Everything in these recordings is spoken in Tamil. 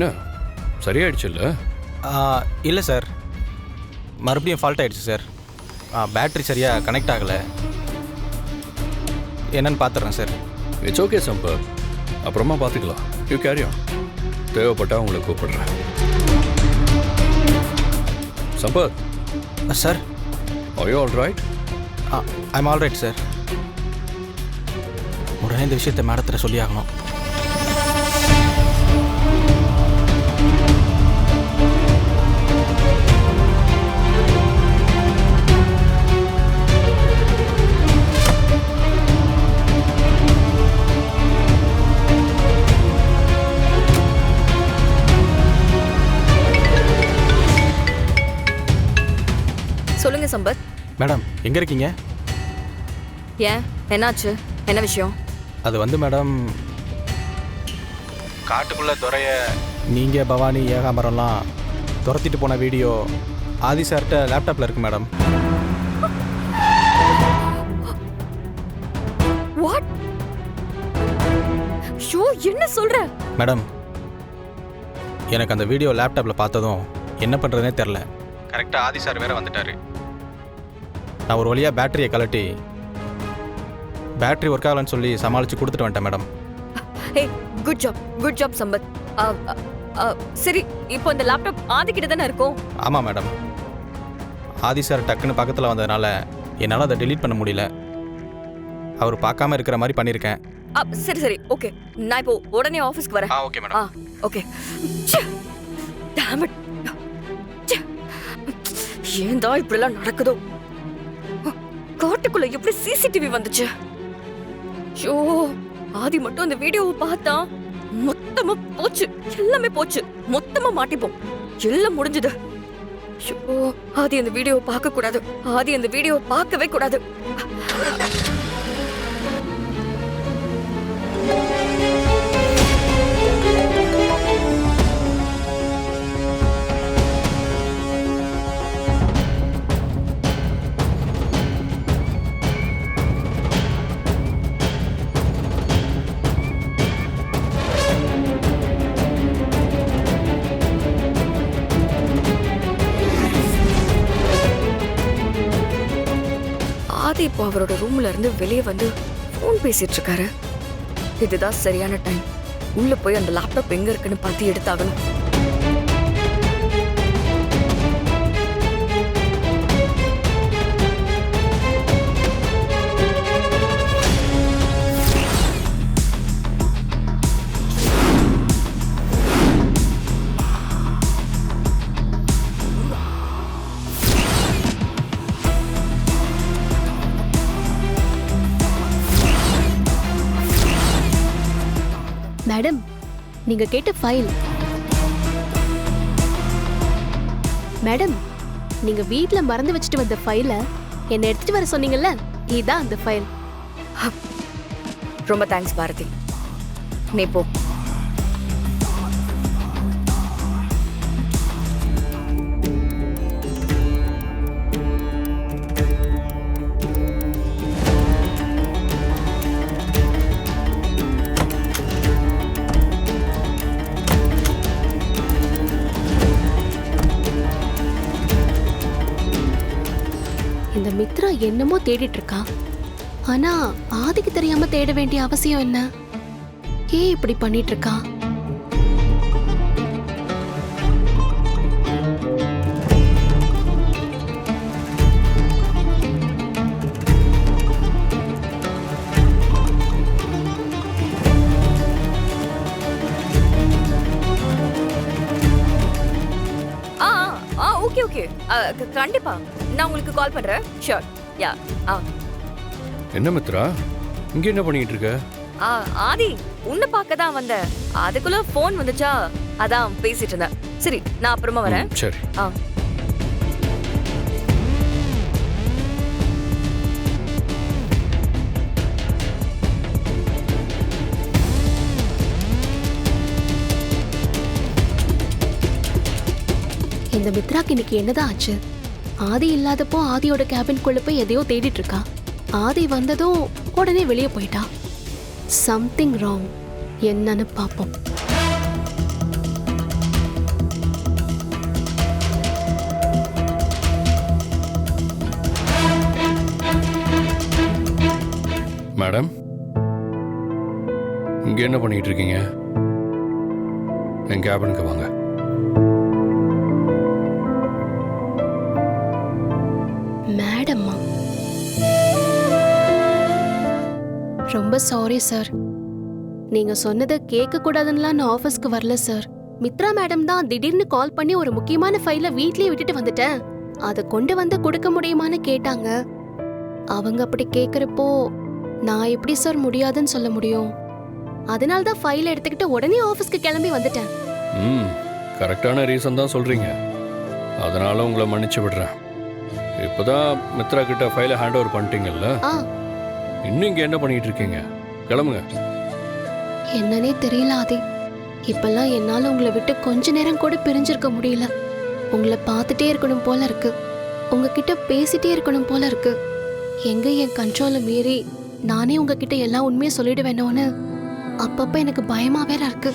என்ன சரியாயிடுச்சு இல்லை? இல்லை சார், மறுபடியும் ஃபால்ட் ஆகிடுச்சு சார். பேட்ரி சரியாக கனெக்ட் ஆகலை. என்னன்னு பார்த்துட்றேன் சார். இட்ஸ் ஓகே சம்பத், அப்புறமா பார்த்துக்கலாம். You carry on. தேவைப்பட்டால் உங்களை கூப்பிடுறேன். Sampath sir, are you all right? I am all right sir. உடனே இந்த விஷயத்தை மேடத்தில் சொல்லி ஆகணும். சொல்லுங்க சம்பத். மேடம் எங்கே இருக்கீங்க? ஏன், என்னாச்சு? என்ன விஷயம்? அது வந்து மேடம், காட்டுக்குள்ளே துறைய நீங்கள் பவானி ஏகாம்பரம்லாம் துரத்திட்டு போன வீடியோ ஆதி சார்கிட்ட லேப்டாப்பில் இருக்கு மேடம். வாட்? ஷோ, என்ன சொல்ற? மேடம், எனக்கு அந்த வீடியோ லேப்டாப்பில் பார்த்ததும் என்ன பண்ணுறதுனே தெரில. கரெக்டாக ஆதி சார் வேறு வந்துட்டார். நான் ஒரு வழியாக பேட்டரியை கலட்டி பேட்டரி ஒர்க் ஆகலன்னு சொல்லி சமாளித்து கொடுத்துட்டு வந்துட்டேன் மேடம். ஹே, குட் ஜாப் சம்பத். சரி, இப்போ இந்த லேப்டாப் ஆதிக்கிட்ட தானே இருக்கும்? ஆமாம் மேடம், ஆதி சார் டக்குன்னு பக்கத்தில் வந்ததுனால என்னால் அதை டெலீட் பண்ண முடியல. அவர் பார்க்காம இருக்கிற மாதிரி பண்ணியிருக்கேன். சரி ஓகே, நான் இப்போ உடனே ஆஃபீஸ்க்கு வரேன். Okay madam. Okay. Dam it. ஏன்டா இப்படிலாம் நடக்குதோ? காட்டுக்குள்ள எப்படி சிசிடிவி வந்துச்சு? ஷோ, ஆதி மட்டும் அந்த வீடியோவை பார்த்தா மொத்தமா போச்சு, எல்லாமே போச்சு. மொத்தமா மாட்டிப்போம், எல்லாம் முடிஞ்சது. ஷோ, ஆதி அந்த வீடியோவை பார்க்க கூடாது. ஆதி அந்த வீடியோவை பார்க்கவே கூடாது. ஆதி இப்போ அவரோட ரூம்ல இருந்து வெளியே வந்து ஃபோன் பேசிட்டு இருக்காரு. இதுதான் சரியான டைம். உள்ள போய் அந்த லேப்டாப் எங்க இருக்குன்னு பார்த்து எடுத்தாகணும். மேடம், நீங்க கேட்ட ஃபைல். மேடம், நீங்க வீட்ல மறந்து வச்சுட்டு வந்த ஃபைலை என்ன எடுத்துட்டு வர சொன்னீங்கல்ல, இதான் அந்த ஃபைல். ரொம்ப தேங்க்ஸ் பாரதி. நீ போ. இந்த மித்ரா என்னமோ தேடிட்டு இருக்கா. ஆனா ஆதிக்கு தெரியாம தேட வேண்டிய அவசியம் என்ன? ஏன் இப்படி பண்ணிட்டு இருக்கா? ஓகே கண்டிப்பா நான் உங்களுக்கு கால் பண்றேன். ஷூர். யா. என்ன மித்ரா, இங்க என்ன பண்ணிட்டு இருக்க? ஆதி, உன்னை பார்க்க தான் வந்தேன். அதுக்குள்ள ஃபோன் வந்துச்சா, அதான் பேசிட்டு இருந்தேன். சரி, நான் அப்புறமா வரேன். சரி. இந்த மித்ராக்கு இன்னைக்கு என்னதான் ஆச்சு? ஆதி இல்லாதப்போ ஆதியோட கேபின்குள்ள போய் எதையோ தேடிட்டு இருக்கா. ஆதி வந்ததும் உடனே வெளியே போயிட்டா. Something wrong. என்னன்னு பாப்போம். மேடம், இங்கே என்ன பண்ணிட்டு இருக்கீங்க? என் கேபினுக்கு வாங்க. மேடம்மா, ரொம்ப சாரி சார். நீங்க சொன்னதை கேட்க கூடாதுன்னுலாம் நான் ஆஃபீஸ்க்கு வரல சார். மித்ரா மேடம் தான் திடீர்னு கால் பண்ணி ஒரு முக்கியமான ஃபைலை வீட்லயே விட்டுட்டு வந்துட்டேன், அதை கொண்டு வந்து கொடுக்க முடியுமான்னு கேட்டாங்க. அவங்க அப்படி கேட்குறப்போ நான் எப்படி சார் முடியாதுன்னு சொல்ல முடியும்? அதனால தான் ஃபைலை எடுத்துக்கிட்டு உடனே ஆஃபீஸ்க்கு கிளம்பி வந்துட்டேன். கரெக்டான ரீசன் தான் சொல்றீங்க. அதனால உங்களை மன்னிச்சு விடுறேன். இப்போதான் மித்ரா கிட்ட ஃபைலை ஹேண்ட் ஓவர் பண்ணிட்டீங்கல்ல, ஆ, இன்னும் இங்கே என்ன பண்ணிட்டு இருக்கீங்க? கிளம்புங்க. என்னன்னே தெரியல ஆதி. இப்பெல்லாம் என்னால உங்களை விட்டு கொஞ்ச நேரம் கூட பிரிஞ்சிருக்க முடியல. உங்களை பார்த்துட்டே இருக்கணும் போல இருக்கு, உங்ககிட்ட பேசிட்டே இருக்கணும் போல இருக்கு. எங்க என் கண்ட்ரோலை மீறி நானே உங்ககிட்ட எல்லா உண்மையும் சொல்லிடுவேனோன்னு அப்பப்ப எனக்கு பயமா வேற இருக்கு.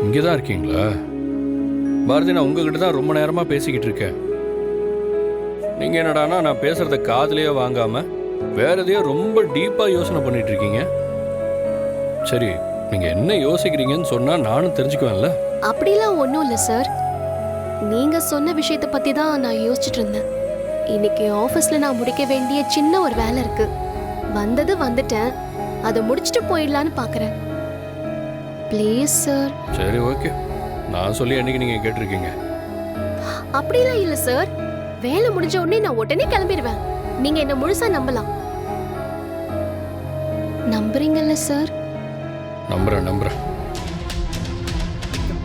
இங்கே தான் இருக்கீங்களா? பாரதி, நான் உங்ககிட்ட தான் ரொம்ப நேரமா பேசிக்கிட்டு இருக்கேன். நீங்க என்னடானா நான் பேசுறத காதுலயே வாங்காம வேற எதையோ ரொம்ப டீப்பா யோசனை பண்ணிட்டு இருக்கீங்க. சரி, நீங்க என்ன யோசிக்கிறீங்கன்னு சொன்னா நானும் தெரிஞ்சுக்குவேன்ல. அப்படிலாம் ஒன்றும் இல்லை சார். நீங்க சொன்ன விஷயத்தை பத்தி தான் நான் யோசிச்சுட்டு இருந்தேன். இன்னைக்கு ஆஃபீஸ்ல நான் முடிக்க வேண்டிய சின்ன ஒரு வேலை இருக்கு. வந்துட்டேன், அதை முடிச்சுட்டு போயிடலான்னு பார்க்கறேன். Please sir. சரி, ஓகே. நான் சொல்லி அன்னைக்கு நீங்க கேட்டிருக்கீங்க. அப்படிலாம் இல்லை சார். வேலை முடிஞ்ச உடனே நான் உடனே கிளம்பிடுவேன். நீங்க என்ன முழுசா நம்பலாம். நம்புறீங்கல்ல சார்? நம்புறேன்.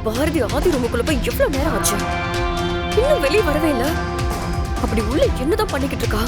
பாரதி ஆதி ரூமுக்குள்ள போய் எவ்வளவு நேரம் ஆச்சு, இன்னும் வெளியே வரவே இல்ல. அப்படி உள்ள என்னதான் பண்ணிக்கிட்டு இருக்கா?